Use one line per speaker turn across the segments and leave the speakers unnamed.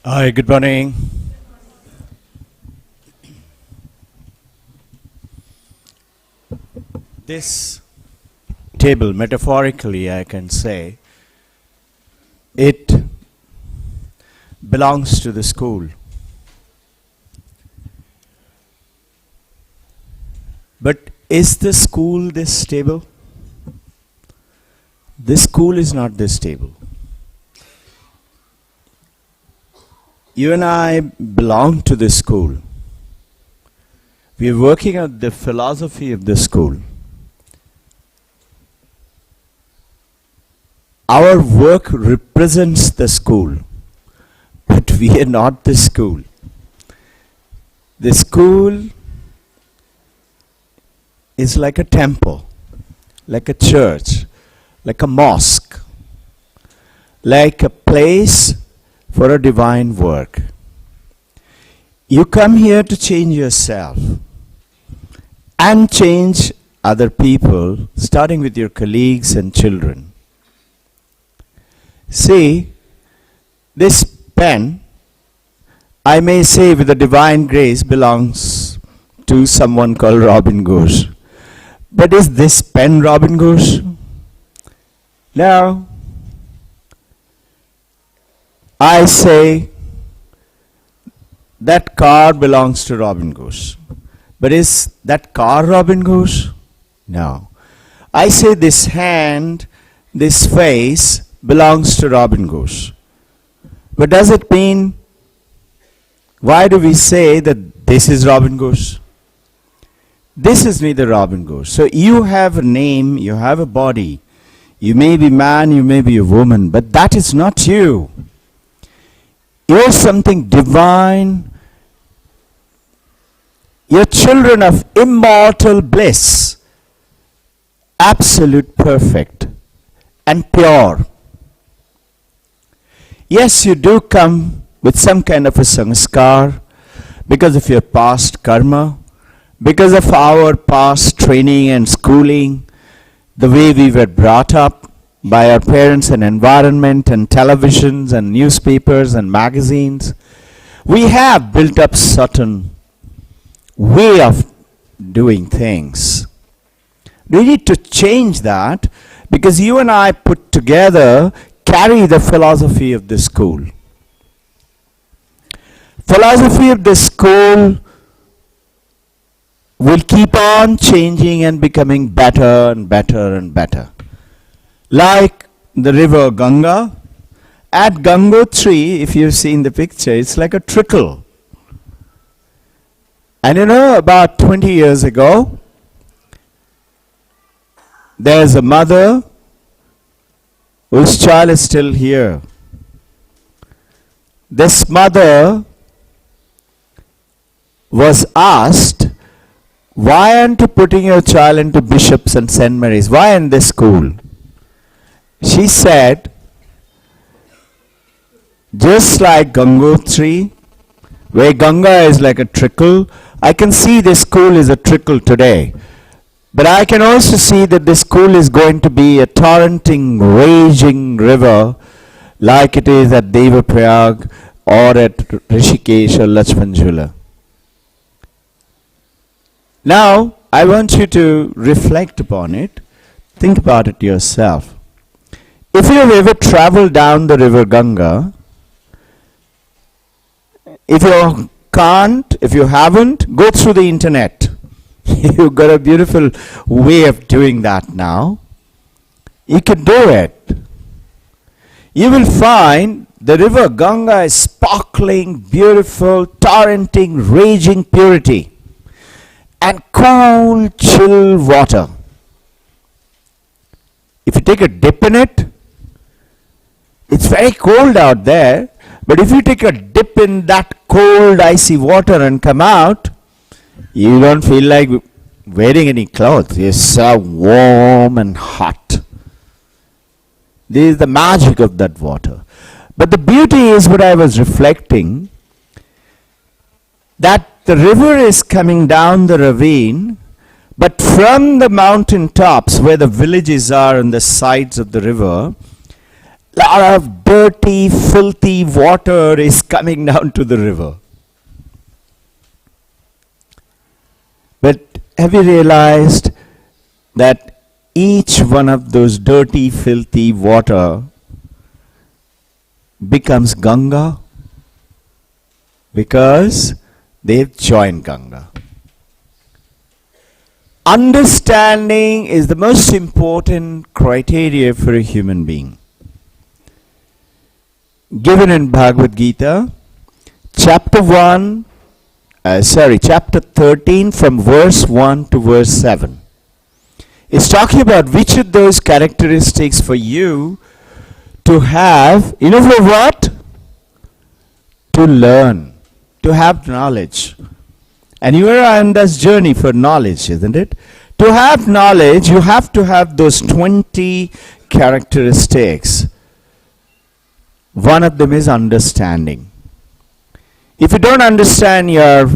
Hi, good morning. This table, metaphorically, I can say, it belongs to the school. But is the school this table? This school is not this table. You and I belong to this school. We are working out the philosophy of the school. Our work represents the school, but we are not the school. The school is like a temple, like a church, like a mosque, like a place for a divine work. You come here to change yourself and change other people, starting with your colleagues and children. See, this pen, I may say with a divine grace, belongs to someone called Robin Ghosh. But is this pen Robin Ghosh? No. I say that car belongs to Robin Ghosh. But is that car Robin Ghosh? No. I say this hand, this face belongs to Robin Ghosh. But does it mean, why do we say that this is Robin Ghosh? This is me, the Robin Ghosh. So you have a name, you have a body. You may be man, you may be a woman, but that is not you. You're something divine. You're children of immortal bliss, absolute perfect and pure. Yes, you do come with some kind of a sanskar because of your past karma, because of our past training and schooling, the way we were brought up by our parents and environment and televisions and newspapers and magazines. We have built up certain way of doing things. We need to change that because you and I put together carry the philosophy of the school. Philosophy of the school will keep on changing and becoming better and better and better. Like the river Ganga. At Gangotri, if you've seen the picture, it's like a trickle. And you know, about 20 years ago, there's a mother whose child is still here. This mother was asked, why aren't you putting your child into Bishops and St. Mary's? Why in this school? She said, just like Gangotri, where Ganga is like a trickle, I can see this school is a trickle today. But I can also see that this school is going to be a torrenting, raging river like it is at Devaprayag or at Rishikesh or Lachmanjula. Now, I want you to reflect upon it. Think about it yourself. If you have ever traveled down the river Ganga, if you can't, if you haven't, go through the internet. You've got a beautiful way of doing that now. You can do it. You will find the river Ganga is sparkling, beautiful, torrenting, raging purity and cool, chill water. If you take a dip in it, it's very cold out there, but if you take a dip in that cold, icy water and come out, you don't feel like wearing any clothes. You're so warm and hot. This is the magic of that water. But the beauty is what I was reflecting, that the river is coming down the ravine, but from the mountain tops where the villages are on the sides of the river, lot of dirty, filthy water is coming down to the river. But have you realized that each one of those dirty, filthy water becomes Ganga because they've joined Ganga? Understanding is the most important criteria for a human being. Given in Bhagavad Gita, chapter 13 from verse 1 to verse 7. It's talking about which of those characteristics for you to have, you know, for what? To learn, to have knowledge. And you are on this journey for knowledge, isn't it? To have knowledge, you have to have those 20 characteristics. One of them is understanding. If you don't understand your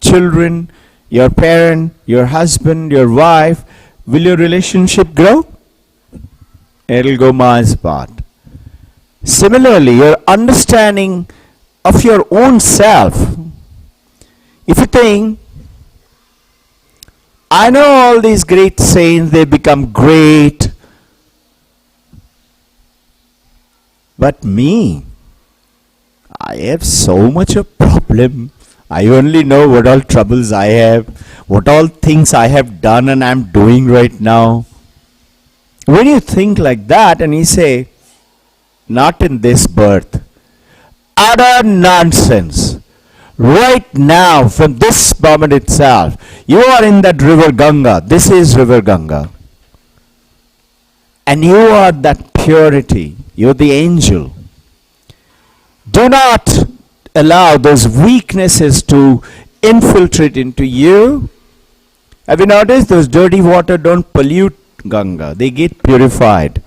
children, your parent, your husband, your wife, will your relationship grow? It'll go miles apart. Similarly, your understanding of your own self. If you think, I know all these great saints, they become great, but me, I have so much of problem. I only know what all troubles I have, what all things I have done and I'm doing right now. When you think like that and you say, not in this birth, utter nonsense. Right now, from this moment itself, you are in that river Ganga. This is river Ganga. And you are that purity. You're the angel. Do not allow those weaknesses to infiltrate into you. Have you noticed those dirty water don't pollute Ganga? They get purified.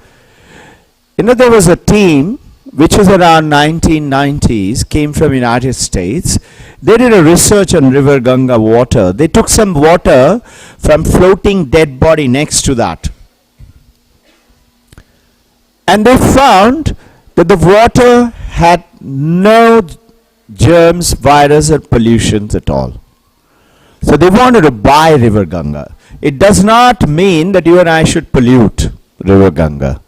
You know, there was a team which was around 1990s, came from United States. They did a research on river Ganga water. They took some water from floating dead body next to that. And they found that the water had no germs, virus or pollutions at all. So they wanted to buy river Ganga. It does not mean that you and I should pollute river Ganga.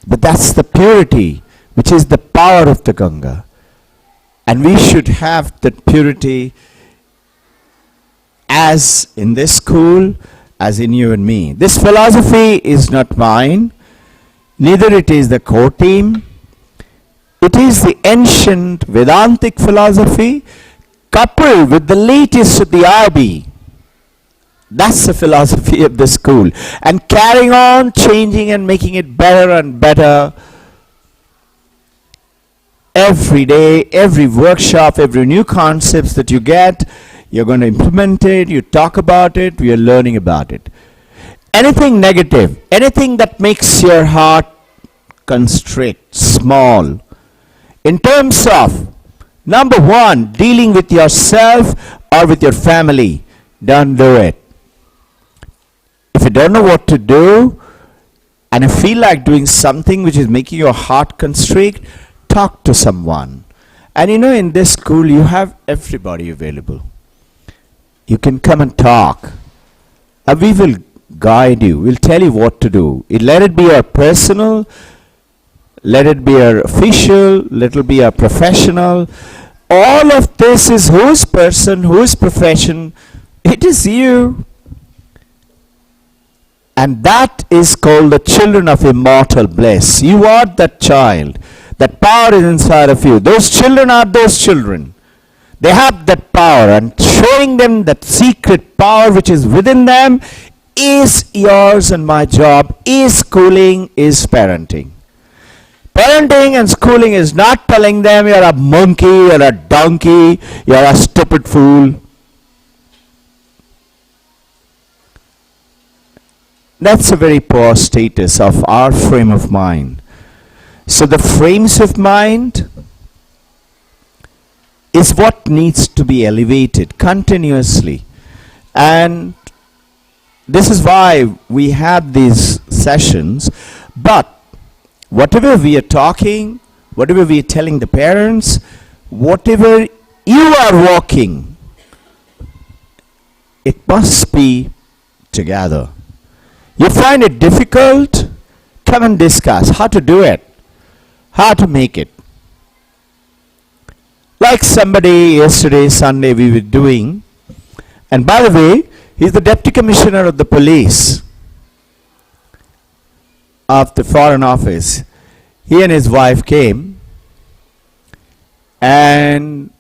But that's the purity, which is the power of the Ganga. And we should have that purity as in this school, as in you and me. This philosophy is not mine, neither it is the core team. It is the ancient Vedantic philosophy coupled with the latest of the IB. That's the philosophy of the school. And carrying on, changing and making it better and better. Every day, every workshop, every new concepts that you get, you're going to implement it, you talk about it, we are learning about it. Anything negative, anything that makes your heart constrict, small, in terms of, number one, dealing with yourself or with your family, don't do it. If you don't know what to do, and you feel like doing something which is making your heart constrict, talk to someone. And you know, in this school, you have everybody available. You can come and talk. And we will guide you. We'll tell you what to do. Let it be your personal, let it be your official, let it be your professional. All of this is whose person, whose profession? It is you. And that is called the children of immortal bliss. You are that child. That power is inside of you. Those children are those children. They have that power, and showing them that secret power which is within them is yours, and my job is schooling, is parenting. Parenting and schooling is not telling them you're a monkey, you're a donkey, you're a stupid fool. That's a very poor status of our frame of mind. So the frames of mind is what needs to be elevated continuously. And this is why we have these sessions. But Whatever we are talking, whatever we are telling the parents, whatever you are walking, it must be together. You find it difficult? Come and discuss how to do it, how to make it. Like somebody yesterday, Sunday, we were doing, and by the way, he's the Deputy Commissioner of the Police of the Foreign Office. He and his wife came, and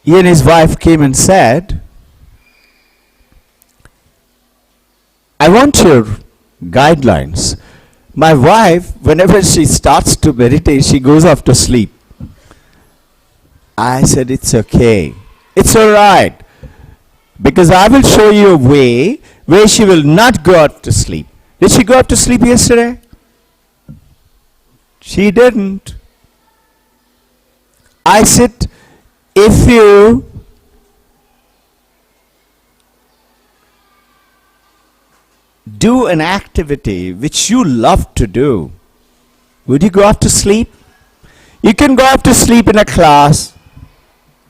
and said, I want your guidelines. My wife, whenever she starts to meditate, she goes off to sleep. I said, it's okay. It's all right. Because I will show you a way where she will not go off to sleep. Did she go off to sleep yesterday? She didn't. I said, if you do an activity which you love to do, would you go off to sleep? You can go off to sleep in a class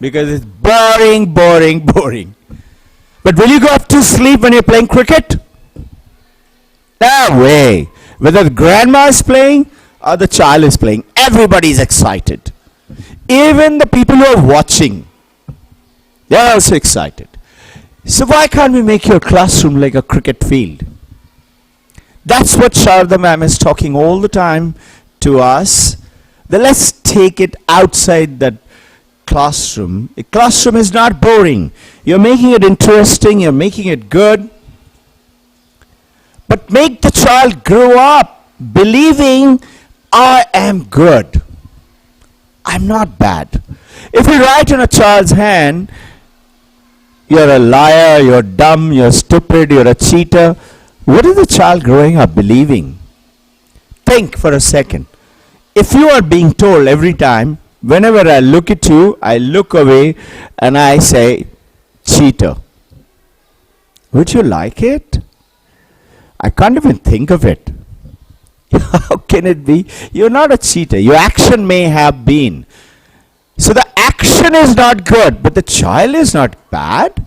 because it's boring, boring, boring. But will you go off to sleep when you're playing cricket? No way. Whether the grandma is playing or the child is playing, everybody is excited. Even the people who are watching, they're also excited. So why can't we make your classroom like a cricket field? That's what Sharda ma'am is talking all the time to us. Then let's take it outside that classroom. A classroom is not boring. You're making it interesting, you're making it good. But make the child grow up believing I am good. I'm not bad. If you write in a child's hand, you're a liar, you're dumb, you're stupid, you're a cheater, what is the child growing up believing? Think for a second. If you are being told every time, whenever I look at you, I look away and I say, cheater, would you like it? I can't even think of it. How can it be? You're not a cheater. Your action may have been. So the action is not good, but the child is not bad.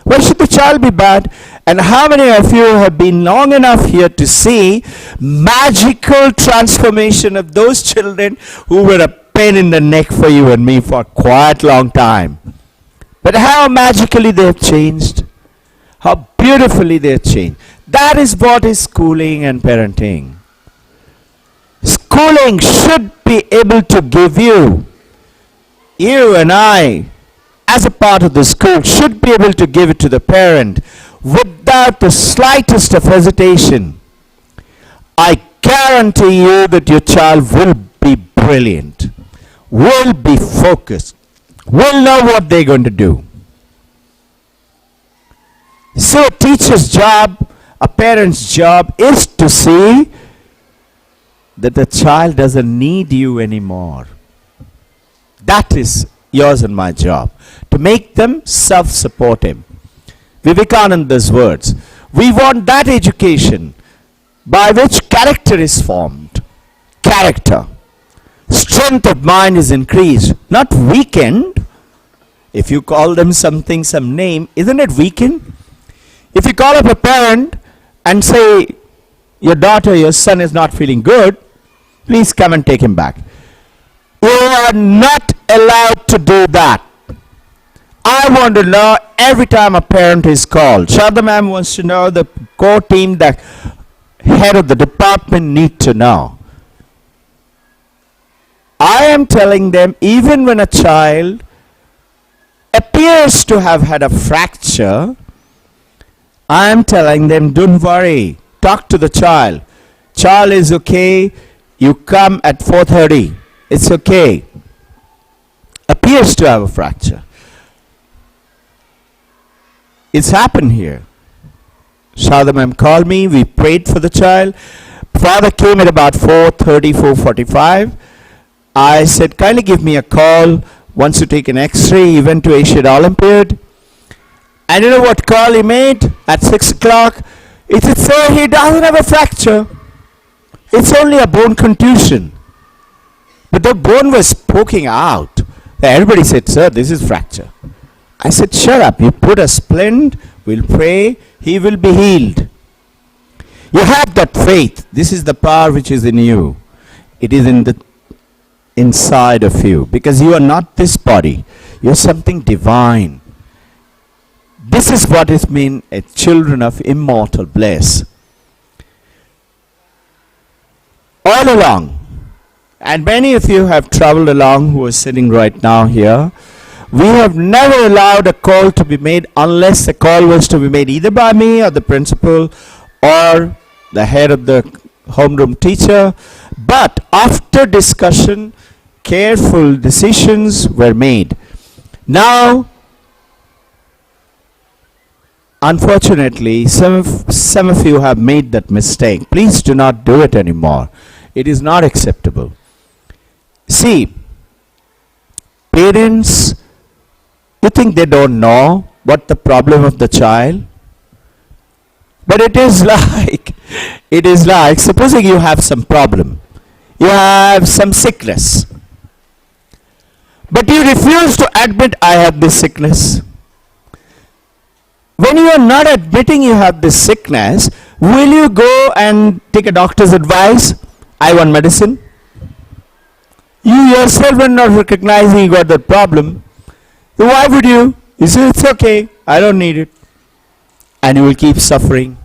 Why should the child be bad? And how many of you have been long enough here to see magical transformation of those children who were a pain in the neck for you and me for quite a long time? But how magically they have changed. How beautifully they have changed. That is what is schooling and parenting. Schooling should be able to give you and I, as a part of the school, should be able to give it to the parent without the slightest of hesitation. I guarantee you that your child will be brilliant, will be focused, will know what they're going to do. So a teacher's job, a parent's job is to see that the child doesn't need you anymore. That is yours and my job, to make them self-supportive. Vivekananda's words. We want that education by which character is formed. Character. Strength of mind is increased, not weakened. If you call them something, some name, isn't it weakened? If you call up a parent and say, your daughter, your son is not feeling good, please come and take him back. You are not allowed to do that. I want to know every time a parent is called. Sharda ma'am wants to know, the core team, the head of the department need to know. I am telling them, even when a child appears to have had a fracture, I am telling them, don't worry, talk to the child. Child is okay, you come at 4:30. It's okay. Appears to have a fracture. It's happened here. Sharda ma'am called me, we prayed for the child. Father came at about 4:30, 4:45. I said, kindly give me a call once you take an x-ray. He went to Asian Olympiad. And you know what call he made at 6 o'clock? He said, sir, he doesn't have a fracture. It's only a bone contusion. But the bone was poking out. Everybody said, sir, this is fracture. I said, shut up. You put a splint, we'll pray, he will be healed. You have that faith. This is the power which is in you. It is in the inside of you. Because you are not this body. You are something divine. This is what it means, a children of immortal bliss. All along, and many of you have traveled along who are sitting right now here, we have never allowed a call to be made unless the call was to be made either by me or the principal or the head of the homeroom teacher. But after discussion, careful decisions were made. Now, unfortunately, some of you have made that mistake. Please do not do it anymore. It is not acceptable. See, parents, you think they don't know what the problem of the child? But it is like, supposing you have some problem. You have some sickness. But you refuse to admit, I have this sickness. When you are not admitting you have this sickness, will you go and take a doctor's advice? I want medicine. You yourself are not recognizing you got that problem. So why would you? You say, it's okay, I don't need it. And you will keep suffering.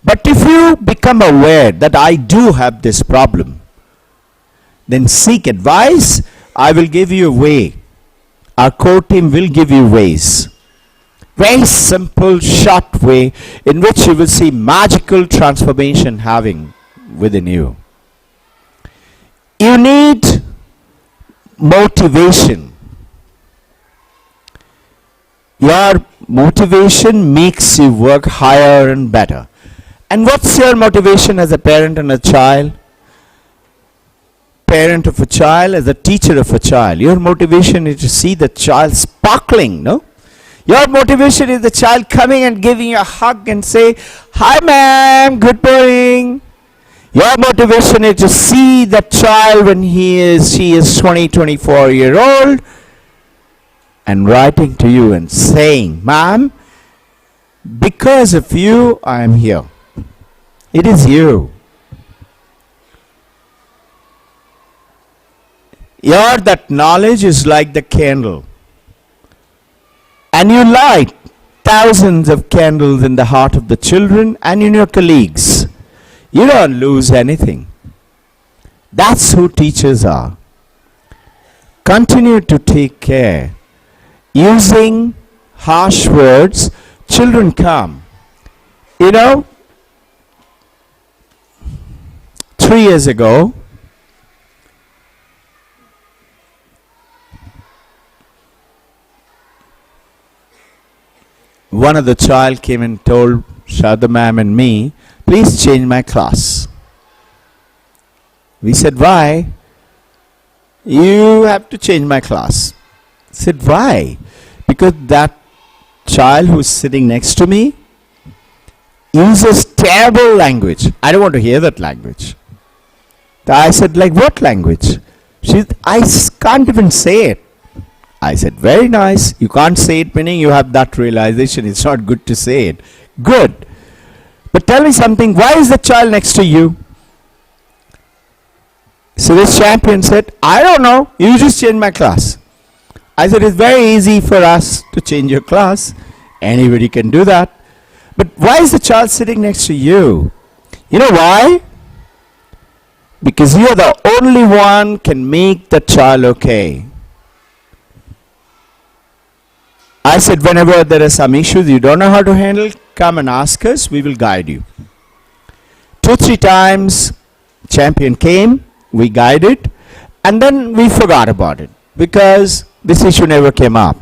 But if you become aware that I do have this problem, then seek advice. I will give you a way. Our core team will give you ways. Very simple, short way in which you will see magical transformation having within you. You need motivation. Your motivation makes you work higher and better. And what's your motivation as a parent and a child? Parent of a child, as a teacher of a child. Your motivation is to see the child sparkling, no? Your motivation is the child coming and giving you a hug and say, hi ma'am, good morning. Your motivation is to see that child when she is 20, 24 years old and writing to you and saying, ma'am, because of you, I am here. It is you. That knowledge is like the candle. And you light thousands of candles in the heart of the children and in your colleagues. You don't lose anything. That's who teachers are. Continue to take care. Using harsh words, children come. 3 years ago, one of the child came and told Shada ma'am and me, please change my class. We said, why? You have to change my class. I said, why? Because that child who's sitting next to me uses terrible language. I don't want to hear that language. I said, like what language? I can't even say it. I said, very nice. You can't say it, meaning you have that realization. It's not good to say it. Good. But tell me something. Why is the child next to you? So this champion said, I don't know. You just change my class. I said, it's very easy for us to change your class. Anybody can do that. But why is the child sitting next to you? You know why? Because you are the only one can make the child okay. I said, whenever there are some issues you don't know how to handle, come and ask us, we will guide you. 2-3 times, champion came, we guided, and then we forgot about it because this issue never came up.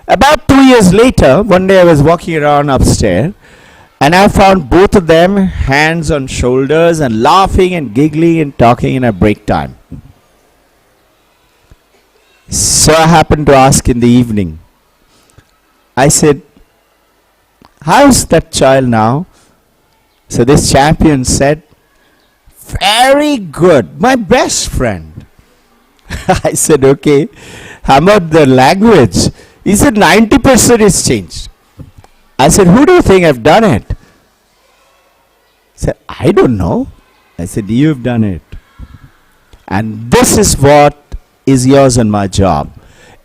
About 2 years later, one day I was walking around upstairs, and I found both of them hands on shoulders and laughing and giggling and talking in a break time. So I happened to ask in the evening. I said, how's that child now? So this champion said, Very good. My best friend. I said, okay. How about the language? He said, 90% is changed. I said, who do you think have done it? He said, I don't know. I said, you've done it. And this is what is yours and my job,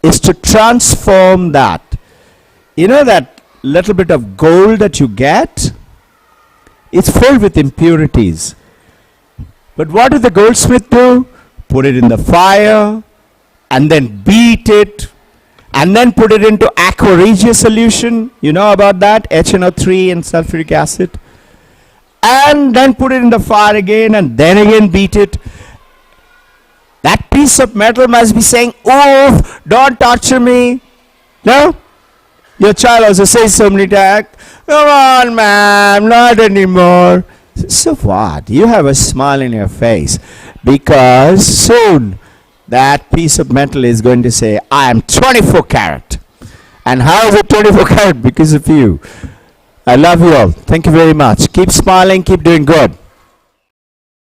is to transform that. You know that little bit of gold that you get? It's filled with impurities. But what did the goldsmith do? Put it in the fire, and then beat it, and then put it into aqua regia solution. You know about that? HNO3 and sulfuric acid. And then put it in the fire again, and then again beat it. That piece of metal must be saying, oh, don't torture me. No? Your child also says so many times, come on, ma'am, not anymore. So what? You have a smile in your face, because soon that piece of metal is going to say, I am 24 karat. And how is it 24 karat? Because of you. I love you all. Thank you very much. Keep smiling, keep doing good.